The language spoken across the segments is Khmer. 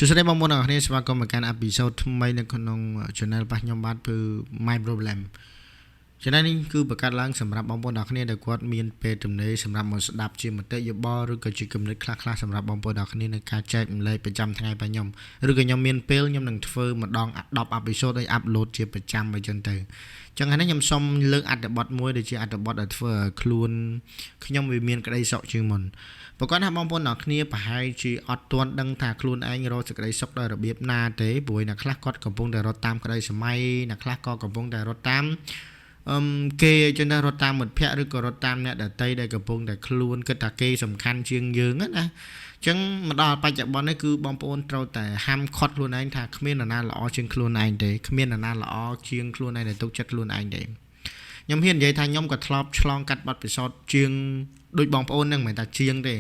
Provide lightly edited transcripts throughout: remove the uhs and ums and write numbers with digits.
សួស្តីបងប្អូនអរគ្នាស្វាគមន៍មកកាន់អេពីសូតថ្មីនៅក្នុង channel របស់ខ្ញុំបាទគឺ My Problem channel នេះគឺបង្កើតឡើងសម្រាប់បងប្អូនអរគ្នាដែលគាត់មានពេលទំនេរសម្រាប់មកស្ដាប់ជាមតិយោបល់ឬក៏ជាគំនិតខ្លះៗសម្រាប់បងប្អូនអរគ្នានៅការចែកម្លែកប្រចាំថ្ងៃរបស់ខ្ញុំឬក៏ខ្ញុំមានពេលខ្ញុំនឹងធ្វើម្ដង10អេពីសូតឲ្យអាប់ឡូតជាប្រចាំអញ្ចឹងទៅចឹងហើយខ្ញុំសូមលើកអត្ថបទមួយដែលជាអត្ថបទដែលធ្វើឲ្យខ្លួនខ្ញុំវាមានក្តីសុខជាងមុនប្រកបថាបងប្អូនអរគ្នាប្រហែលជាអត់ទាន់ដឹងថាខ្លួនឯងរកសេចក្តីសុខដោយរបៀបណាទេព្រោះអ្នកខ្លះគាត់កំពុងតែរត់តាមក្តីសម័យអ្នកខ្លះក៏កំពុងតែរត់តាមគេចឹងដែររត់តាមមិត្តភ័ក្តិឬក៏រត់តាមអ្នកដទៃដែលកំពុងតែខ្លួនគិតថាគេសំខាន់ជាងយើងណាអញ្ចឹងមកដល់បច្ចុប្បន្ននេះគឺបងប្អូនត្រូវតែហាមឃាត់ខ្លួនឯងថាគ្មាននរណាល្អជាងខ្លួនឯងទេគ្មាននរណាល្អជាងខ្លួនឯងដែលទុកចិត្តខ្លួនឯងទេខ្ញុំហ៊ាននិយាយថាខ្ញុំក៏ធ្លាប់ឆ្លងកាត់បទពិសោធន៍ជាងដូចបងប្អូនហ្នឹងមិនមែនថាជាងទេ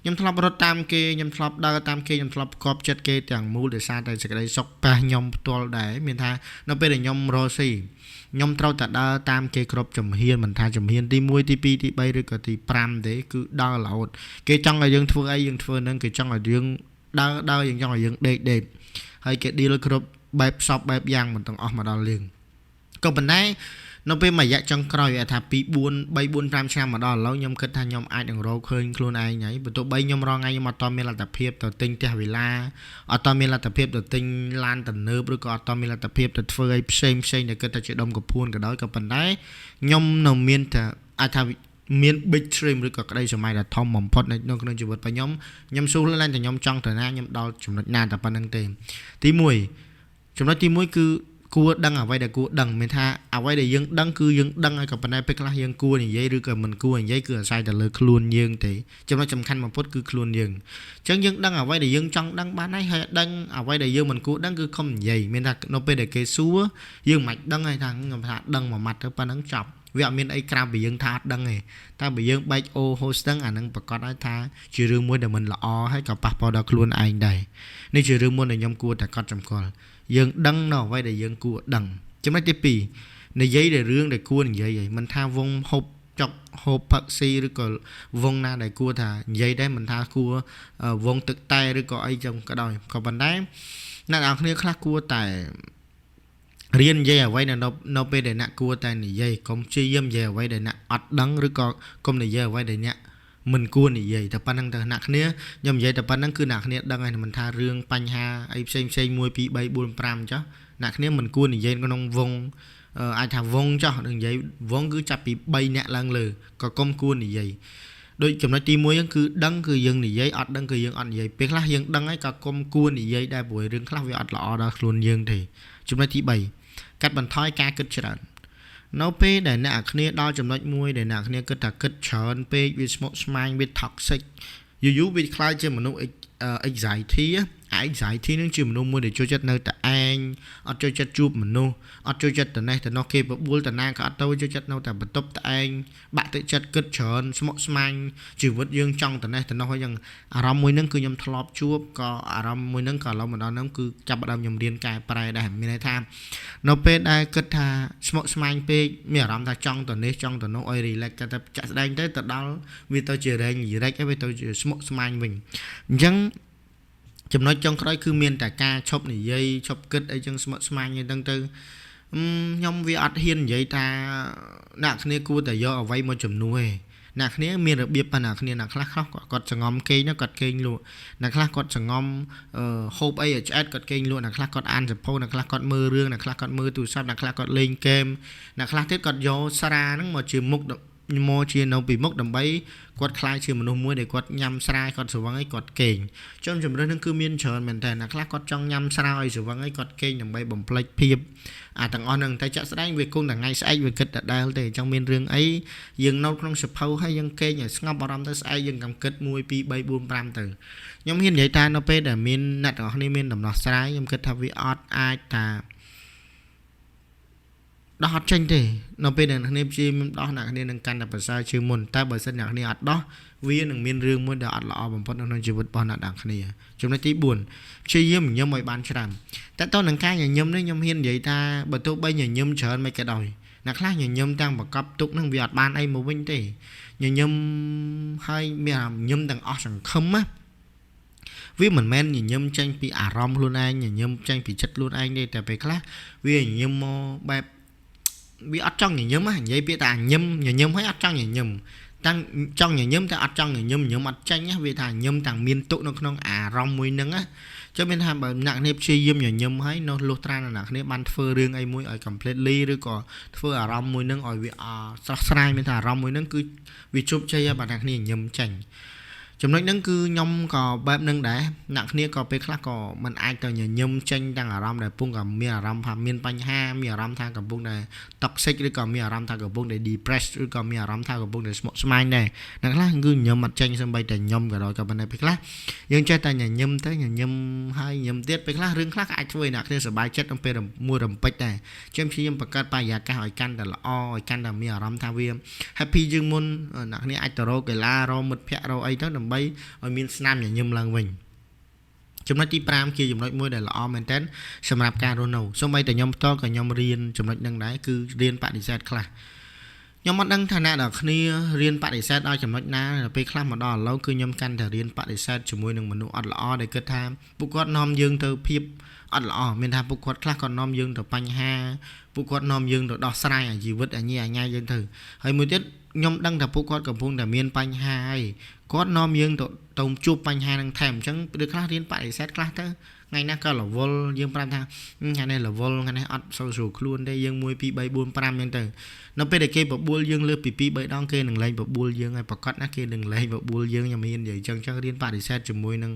ខ្ញុំធ្លាប់រត់តាមគេខ្ញុំធ្លាប់ដើរតាមគេខ្ញុំធ្លាប់ផ្គប់ចិត្តគេទាំងមូលដោយសារតែសេចក្តីសុខប៉ះខ្ញុំផ្ទាល់ដែរមានថានៅពេលដែលខ្ញុំរស់ស៊ីខ្ញុំត្រូវតែដើរតាមគេគ្រប់ជំហានមិនថាជំហានទី1ទី2ទី3ឬក៏ទី5ទេគឺដើររហូតគេចង់ឲ្យយើងធ្វើអីយើងធ្វើនឹងគេចង់ឲ្យយើងដើរយើងចង់ឲ្យយើងដេកហើយគេ deal គ្រប់បែបសពបែបយ៉ាងមិនទាំងអស់មកដល់យើងក៏ប៉ុន្តែនៅពេលមួយរយៈចុងក្រោយថា 3-4-5 ឆ្នាំមកដល់ឥឡូវខ្ញុំគិតថាខ្ញុំអាចនឹងរកឃើញខ្លួនឯងហើយបើទោះបីខ្ញុំរងថ្ងៃខ្ញុំអត់តមានលទ្ធភាពទៅទិញផ្ទះវិឡាអត់តមានលទ្ធភាពទៅទិញឡានទំនើបឬក៏អត់តមានលទ្ធភាពទៅធ្វើអីផ្សេងដែលគិតថាជាដុំកពួនក៏ដោយក៏ប៉ុន្តែខ្ញុំនៅមានតែអាចថាមាន big dream ឬក៏ក្តីសម័យដ៏ធំបំផុតនៅក្នុងជីវិតរបស់ខ្ញុំស៊ូឡើងតែខ្ញុំចង់ទៅណាខ្ញុំដល់ចំណុចណាតែប៉ុណ្្នឹងទេទី1ចំណុចទី1គឺគួរដឹងអ្វីដែលគួរដឹងមានថាអ្វីដែលយើងដឹងគឺយើងដឹងហើយក៏ប៉ុន្តែពេលខ្លះយើងគួរនិយាយឬក៏មិនគួរនិយាយគឺអាស្រ័យទៅលើខ្លួនយើងទេចំណុចសំខាន់បំផុតគឺខ្លួនយើងអញ្ចឹងយើងដឹងអ្វីដែលយើងចង់ដឹងបានហើយដឹងអ្វីដែលយើងមិនគួរដឹងគឺខំនិយាយមានថានៅពេលដែលគេសួរយើងមិនដឹងហើយថាខ្ញុំថាដឹងមួយម៉ាត់ទៅប៉ុណ្្នឹងចប់វាអត់មានអីក្រៅពីយើងថាអត់ដឹងទេតែបើយើងបែកអូ host ហ្នឹងអានឹងប្រកាសឲ្យថាជារឿងមួយដែលមិនល្អហើយក៏ប៉ះពាល់ដល់ខ្លួនឯងដែរនេះជារឿងមួយដែលខ្ញុំគួរតែកត់សម្គាល់យើងដឹងនៅអ្វីដែលយើងគួរដឹងចំណុចទី2និយាយតែរឿងដែលគួរនិយាយហើយមិនថាវងហូបចុកហូបផឹកស៊ីឬក៏វងណាដែលគួរថានិយាយដែរមិនថាគួរវងទឹកតែឬក៏អីចឹងក៏ដោយក៏ប៉ុន្តែអ្នកនរគ្នាខ្លះគួរតែរៀននិយាយអ្វីនៅពេលដែលអ្នកគួរតែនិយាយកុំព្យាយាមនិយាយអ្វីដែលអ្នកអត់ដឹងឬក៏កុំនិយាយអ្វីដែលអ្នកមិនគួរនិយាយតែប៉ុណ្្នឹងទៅអ្នកគ្នាខ្ញុំនិយាយតែប៉ុណ្្នឹងគឺអ្នកគ្នាដឹងហើយមិនថារឿងបញ្ហាអីផ្សេង1 2 3 4 5ចុះអ្នកគ្នាមិនគួរនិយាយក្នុងវងអាចថាវងចុះនិយាយវងគឺចាប់ពី3អ្នកឡើងលើក៏កុំគួរនិយាយដូចចំណុចទី1ហ្នឹងគឺដឹងគឺយើងនិយាយអត់ដឹងគឺយើងអត់និយាយពេលខ្លះយើងដឹងហើយក៏កុំគួរនិយាយដែរព្រោះរឿងខ្លះវាអត់ល្អដល់ខ្លួនយើងទេចំណុចទី3កាត់បន្ថយការគិតច្រើននៅពេលដែលអ្នកគ្នាដល់ចំណុចមួយដែលអ្នកគ្នាគិតថាគិតច្រើនពេកវាស្មុគស្មាញវា toxic យូរវាខ្លាចជាមនុស្ស anxiety anxiety នឹងជាមនុស្សមួយដែលចូលចិត្តនៅតែឯងអត់ចូលចិត្តជួបមនុស្សអត់ចូលចិត្តទៅនេះទៅនោះគេបបួលតាណាក៏អត់ទៅចូលចិត្តនៅតែបន្ទប់តែឯងបាក់ទឹកចិត្តគិតច្រើនស្មុគស្មាញជីវិតយើងចង់ទៅនេះទៅនោះហើយយ៉ាងអារម្មណ៍មួយហ្នឹងគឺខ្ញុំធ្លាប់ជួបក៏អារម្មណ៍មួយហ្នឹងក៏ឡូវមកដល់ហ្នឹងគឺចាប់ផ្ដើមខ្ញុំរៀនកែប្រែដែរមានន័យថានៅពេលដែលគិតថាស្មុគស្មាញពេកមានអារម្មណ៍ថាចង់ទៅនេះចង់ទៅនោះឲ្យ relax តែចាក់ស្ដែងទៅដល់វាទៅជារែងរែកហើយវាទៅជាស្មុគស្មាញវិញអញ្ចឹងចំណុចចុងក្រោយគឺមានតែការឈប់និយាយឈប់គិតអីចឹងស្មុគស្មាញអីហ្នឹងទៅខ្ញុំវាអត់ហ៊ាននិយាយថាអ្នកគ្នាគួរតែយកអ្វីមកជំនួសទេអ្នកគ្នាមានរបៀបប៉ុណ្ណាគ្នាអ្នកខ្លះគាត់សងំគេងគាត់គេងលក់អ្នកខ្លះគាត់សងំហូបអីឆ្អែតគាត់គេងលក់អ្នកខ្លះគាត់អានសៀវភៅអ្នកខ្លះគាត់មើលរឿងអ្នកខ្លះគាត់មើលទូរស័ព្ទអ្នកខ្លះគាត់លេងហ្គេមអ្នកខ្លះទៀតគាត់យកស្រាហ្នឹងមកជាមុខមកជានៅពីមុខដើម្បីគាត់ខ្លាចជាមនុស្សមួយដែលគាត់ញ៉ាំស្រាគាត់ស្រវឹងឲ្យគាត់គេងចំជំរឿនហ្នឹងគឺមានច្រើនមែនតើអ្នកខ្លះគាត់ចង់ញ៉ាំស្រាឲ្យស្រវឹងឲ្យគាត់គេងដើម្បីបំភ្លេចភាពអាទាំងអស់ហ្នឹងតែចាក់ស្ដែងវាគង់តែថ្ងៃស្អែកវាគិតដដែលទេអញ្ចឹងមានរឿងអីយើងនៅក្នុងសភៅហើយយើងគេងឲ្យស្ងប់អារម្មណ៍ទៅស្អែកយើងកំគិត1 2 3 4 5ទៅខ្ញុំហ៊ាននិយាយថានៅពេលដែលមានអ្នកទាំងអស់គ្នាមានដំណោះស្រាយខ្ញុំគិតថាវាអត់អាចថាដោះអត់ចេញទេនៅពេលដែលអ្នកគ្នាព្យាយាមដោះអ្នកគ្នានឹងកាន់តែប្រសើរជាងមុនតែបើសិនអ្នកគ្នាអត់ដោះវានឹងមានរឿងមួយដែលអត់ល្អបំផុតនៅក្នុងជីវិតរបស់អ្នកទាំងគ្នាចំណុចទី4ព្យាយាមញញឹមឲ្យបានច្រើនតែតើនឹងការញញឹមនេះខ្ញុំហ៊ាននិយាយថាបើទោះបីញញឹមច្រើនមិនក៏ដោយអ្នកខ្លះញញឹមទាំងប្រកបទុកនឹងវាអត់បានអីមកវិញទេញញឹមហើយមានញញឹមទាំងអស់សង្ឃឹមណា vì mình men nhìn nhâm tranh bị ả rong luôn anh nhìn nhâm tranh bị chất luôn anh đây tại vì khác vì nhìn nhâm bài bị ắt trong nhìn nhâm á vậy bị ta nhâm nhìn nhâm hay ắt trong nhìn nhâm tăng trong nhìn nhâm ta ắt trong nhìn nhâm nhâm mặt tranh á vì thà nhâm thằng miên tụ nó không ả rong mùi nâng á cho nên hai bạn nặng nếp chi yếm nhờ nhâm hay nó lột ra là nặng nếp ban phơi riêng ai mùi ở completely rồi còn phơi ả rong mùi nâng ở vì sai mình thà rong mùi nâng cứ vì chụp chơi bạn nặng nếp nhâm tranhចំណុចហ្នឹងគឺខ្ញុំក៏បែបហ្នឹងដែរអ្នកគ្នាក៏ពេលខ្លះក៏មិនអាចទៅញញឹមចេញទាំងអារម្មណ៍ដែលពងក៏មានអារម្មណ៍ថាមានបញ្ហាមានអារម្មណ៍ថាកំពុងតែ toxic ឬក៏មានអារម្មណ៍ថាកំពុងតែ depressed ឬក៏មានអារម្មណ៍ថាកំពុងតែស្មុគស្មាញដែរអ្នកខ្លះគឺញញឹមអត់ចេញសូម្បីតែខ្ញុំក៏ដោយក៏ប៉ុន្តែពេលខ្លះយើងចេះតែញញឹមទៅញញឹមហើយញញឹមទៀតពេលខ្លះរឿងខ្លះក៏អាចធ្វើឲ្យអ្នកគ្នាសប្បាយចិត្តក្នុងពេលមួយរំពេចដែរខ្ញុំព្យាយាមបង្កើតបរិយាកាសឲ្យកាន់តែល្អឲ្យកាន់តែមានអារម្មណ៍ថាវា happy ជាងមុនអ្នកគ្នាអាចទៅរកកីឡារកមិត្តភ័ក្តិរកអីទៅដើម្បីឲ្យមានស្នាមញញឹមឡើងវិញចំណុចទី5ជាចំណុចមួយដែលល្អមែនតើសម្រាប់ការរស់នៅសូម្បីតែខ្ញុំផ្ទាល់ក៏ខ្ញុំរៀនចំណុចហ្នឹងដែរគឺរៀនបដិសេធខ្លះខ្ញុំមិនដឹងថាអ្នកនរគ្នារៀនបដិសេធដល់ចំណុចណាពេលខ្លះមកដល់ឥឡូវគឺខ្ញុំកាន់តែរៀនបដិសេធជាមួយនឹងមនុស្សអត់ល្អដែលគិតថាពួកគាត់នាំយើងទៅភាពអត់ល្អមានថាពួកគាត់ខ្លះក៏នាំយើងទៅបញ្ហាពួកគាត់នាំយើងទៅដោះស្រាយអាជីវិតអញ្ញាយើងទៅហើយមួយទៀតខ្ញុំដឹងថាពួកគាត់កំពុងតែមានបញ្ហាហើយគាត់នាំយើងទៅជួបបញ្ហានឹងថែមអញ្ចឹងពេលខ្លះរៀនបដិសេធខ្លះទៅថ្ងៃណាក៏រវល់យើងប្រាប់ថាថ្ងៃនេះរវល់ថ្ងៃនេះអត់សូវស្រួលខ្លួនទេយើង1 2 3 4 5អញ្ចឹងទៅនៅពេលដែលគេបបួលយើងលើពី2 3ដងគេនឹងលែងបបួលយើងហើយប្រកាសណាគេនឹងលែងបបួលយើងខ្ញុំមាននិយាយអញ្ចឹងរៀនបដិសេធជាមួយនឹង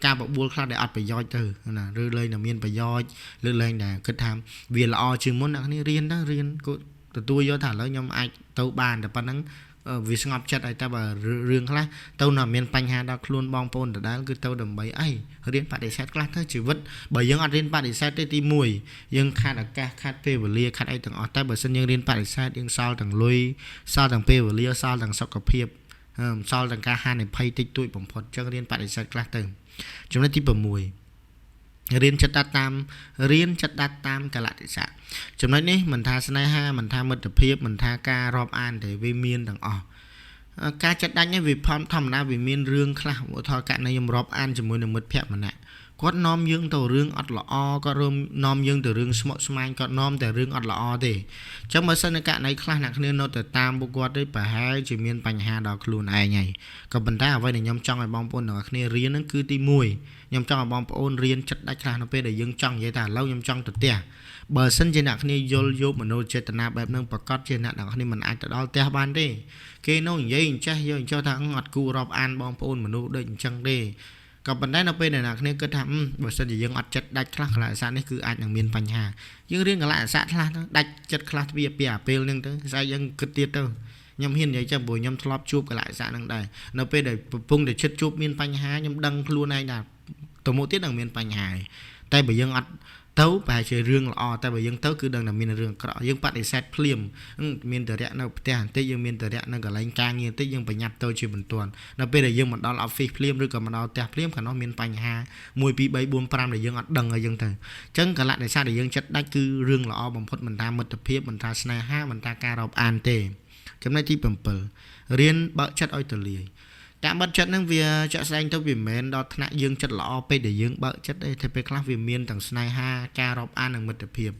ការបបួលខ្លះដែលអត់ប្រយោជន៍ទៅណាឬលែងតែមានប្រយោជន៍ឬលែងតែគិតថាវាល្អជាងមុនអ្នកនេះរៀនទៅរៀនក៏ទទួលយកថាឥឡូវខ្ញុំអាចទៅបានតែប៉ុណ្្នឹងវាស្ងប់ចិត្តហើយតែបើរឿងខ្លះទៅនៅមានបញ្ហាដល់ខ្លួនបងប្អូនដដែលគឺទៅដើម្បីអីរៀនបដិសេធខ្លះទៅជីវិតបើយើងអត់រៀនបដិសេធទេទី1យើងខាតឱកាសខាតពេលវេលាខាតអីទាំងអស់តែបើសិនយើងរៀនបដិសេធយើងសល់ទាំងលុយសល់ទាំងពេលវេលាសល់ទាំងសុខភាពសល់ទាំងការហានិភ័យតិចតួចបំផុតចឹងរៀនបដិសេធខ្លះទៅចំណុចទី6រៀនចិត្តដាច់តាមកលៈទេសៈចំណុចនេះមិនថាស្នេហាមិនថាមិត្តភាពមិនថាការរាប់អានទេវាមានទាំងអស់ការចិត្តដាច់នេះវាធម្មតាវាមានរឿងខ្លះឧទាហរណ៍ករណីខ្ញុំរាប់អានជាមួយនឹងមិត្តភ័ក្តិម្នាក់គាត់នាំយើងទៅរឿងអត់ល្អគាត់នាំយើងទៅរឿងស្មុគស្មាញគាត់នាំតែរឿងអត់ល្អទេអញ្ចឹងបើសិនករណីខ្លះអ្នកគ្នានៅតែតាមពួកគាត់ទេប្រហែលជាមានបញ្ហាដល់ខ្លួនឯងហើយក៏ប៉ុន្តែអ្វីដែលខ្ញុំចង់ឲ្យបងប្អូនទាំងអស់គ្នារៀនហ្នឹងគឺទី1ខ្ញុំចង់ឲ្យបងប្អូនរៀនចិត្តដាច់ខ្លះនៅពេលដែលយើងចង់និយាយថាឥឡូវខ្ញុំចង់ទៅផ្ទះបើសិនជាអ្នកគ្នាយល់យកមនោចេតនាបែបហ្នឹងប្រកាសជាអ្នកទាំងគ្នាមិនអាចទៅដល់ផ្ទះបានទេគេនោះនិយាយអញ្ចេះយកអញ្ចឹងថាអត់គួររាប់អានបងប្អូនមនុស្សដូចអញ្ចឹងទេក៏ប៉ុន្តែនៅពេលដែលអ្នកគ្នាគិតថាបើសិនជាយើងអត់ចិត្តដាច់ខ្លះកលៈទេសៈនេះគឺអាចនឹងមានបញ្ហាយើងរៀនកលៈទេសៈខ្លះទៅដាច់ចិត្តខ្លះពីអាពេលហ្នឹងទៅស្អែកយើងគិតទៀតទៅខ្ញុំហ៊ាននិយាយចាំព្រោះខ្ញុំធ្លាប់ជួបកលៈទេសៈហ្នឹងដែរនៅពេលដែលកំពុងតែចិត្តជួបមានបញ្ហាខ្ញុំដឹងខ្លួនឯងថាទៅមុខទៀតនឹងមានបញ្ហាតែបើយើងអត់ទៅប្រហែលជារឿងល្អតែបើយើងទៅគឺដឹងតែមានរឿងអាក្រក់យើងបដិសេធភ្លាមមានតរៈនៅផ្ទះបន្តិចយើងមានតរៈនៅកន្លែងការងារបន្តិចយើងប្រញាប់ទៅជាបន្ទាន់នៅពេលដែលយើងមកដល់ office ភ្លាមឬក៏មកដល់ផ្ទះភ្លាមខាងនោះមានបញ្ហា1 2 3 4 5ដែលយើងអត់ដឹងហើយយើងទៅអញ្ចឹងកលៈទេសៈដែលយើងចិត្តដាច់គឺរឿងល្អបំផុតមិនថាមិត្តភាពមិនថាស្នេហាមិនថាការរាប់អានទេចំណុចទី7រៀនបើកចិត្តឲ្យទូលាយការបើកចិត្តហ្នឹងវាចាក់ស្ដែងទៅវាមិនមែនដល់ថ្នាក់យើងចិត្តល្អពេកដែលយើងបើកចិត្តទេតែពេលខ្លះវាមានទាំងស្នេហាការរាប់អាននិងមិត្តភាព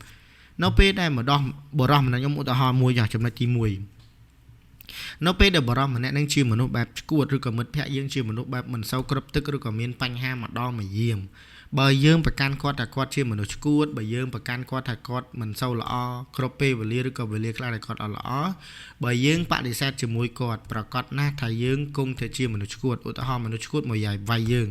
នៅពេលដែលម្ដោះបរោះម្នាក់ខ្ញុំឧទាហរណ៍មួយចំណុចទី1នៅពេលដែលបរោះម្នាក់នឹងជាមនុស្សបែបឈួតឬក៏មិត្តភ័ក្តិយើងជាមនុស្សបែបមិនសូវគ្រប់ទឹកឬក៏មានបញ្ហាម្ដងមកយាមបើយើងប្រកាន់គាត់ថាគាត់ជាមនុស្សឈួតបើយើងប្រកាន់គាត់ថាគាត់មិនសូវល្អគ្រប់ពេលវេលាឬក៏វេលាខ្លះដែលគាត់អត់ល្អបើយើងបដិសេធជាមួយគាត់ប្រកាសណាស់ថាយើងគង់តែជាមនុស្សឈួតឧទាហរណ៍មនុស្សឈួតមួយវាយយើង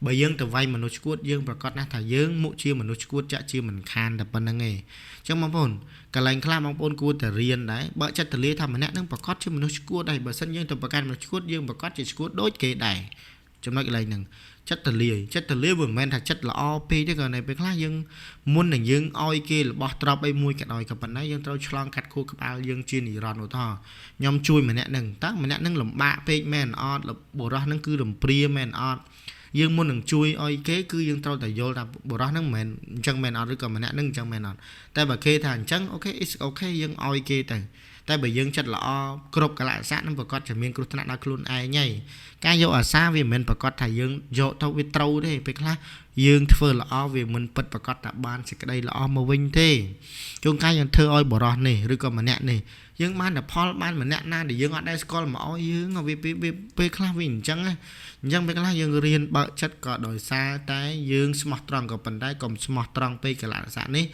បើយើងទៅវាយមនុស្សឈួតយើងប្រកាសណាស់ថាយើងមុខជាមនុស្សឈួតចាក់ជាមិនខានតែប៉ុណ្្នឹងឯងអញ្ចឹងបងប្អូនកន្លែងខ្លះបងប្អូនគួរតែរៀនដែរបើចិត្តទលាថាម្នាក់នឹងប្រកាសជាមនុស្សឈួតដែរបើសិនយើងទៅប្រកាន់មនុស្សឈួតយើងប្រកាសជាឈួតដូចគេដែរចំណុចកន្លែងហ្នឹងចិត្តទលាយវាមិនមែនថាចិត្តល្អពេកទេក៏នៅពេលខ្លះយើងមុននឹងយើងឲ្យគេរបស់ទ្រព្យអីមួយក៏ដោយក៏ប៉ុន្តែយើងត្រូវឆ្លងកាត់ខួរក្បាលយើងជានិរន្តរ៍ឧទាហរណ៍ខ្ញុំជួយម្នាក់នឹងតើម្នាក់នឹងលំបាកពេកមែនអត់បុរសនឹងគឺរំព្រាមែនអត់យើងមុននឹងជួយឲ្យគេគឺយើងត្រូវតែយល់ថាបុរសនឹងមិនមែនអញ្ចឹងមែនអត់ឬក៏ម្នាក់នឹងអញ្ចឹងមែនអត់តែបើគេថាអញ្ចឹងអូខេ it's okay យើងឲ្យគេទៅ តែបើយើងចិត្តល្អគ្រប់កលៈសៈនឹងប្រកាសជាមានគ្រោះថ្នាក់ដល់ខ្លួនឯងហើយការយកអាសាវាមិនមែនប្រកាសថាយើងយកទៅវាត្រូវទេពេលខ្លះយើងធ្វើល្អវាមិនពិតប្រកាសថាបានសេចក្តីល្អមកវិញទេជួនកាលយើងធ្វើឲ្យបរោះនេះឬក៏ម្នាក់នេះយើងបានតែផលបានម្នាក់ណាដែលយើងអត់ដែលស្គាល់មកឲ្យយើងវាពេលខ្លះវាអញ្ចឹងពេលខ្លះយើងរៀនបើកចិត្តក៏ដោយសារតែយើងស្មោះត្រង់ក៏ប៉ុន្តែកុំស្មោះត្រង់ពេកកលៈសៈនេះ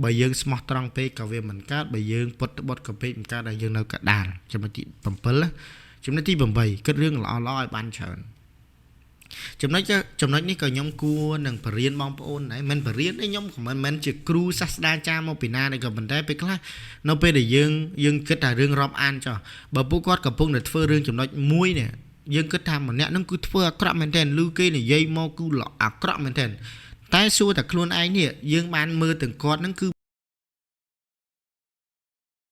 បើយើងស្មោះត្រង់ពេកក៏វាមិនកើតបើយើងពុតបុតក៏ពេកមិនកើតដែលយើងនៅកដាលចំណុចទី7ចំណុចទី8គិតរឿងល្អៗឲ្យបានច្រើនចំណុចនេះក៏ខ្ញុំគួរនឹងបរៀនបងប្អូនដែរមិនបរៀនទេខ្ញុំមិនមែនជាគ្រូសាស្ត្រាចារ្យមកពីណាទេក៏ប៉ុន្តែពេលខ្លះនៅពេលដែលយើងគិតថារឿងរាប់អានចុះបើពួកគាត់កំពុងតែធ្វើរឿងចំណុចមួយនេះយើងគិតថាម្នាក់នឹងគឺធ្វើអាក្រក់មែនទែនឬគេនិយាយមកគឺអាក្រក់មែនទែនតែសួរតែខ្លួនឯងនេះយើងបានមើលទាំងគាត់នឹងគឺ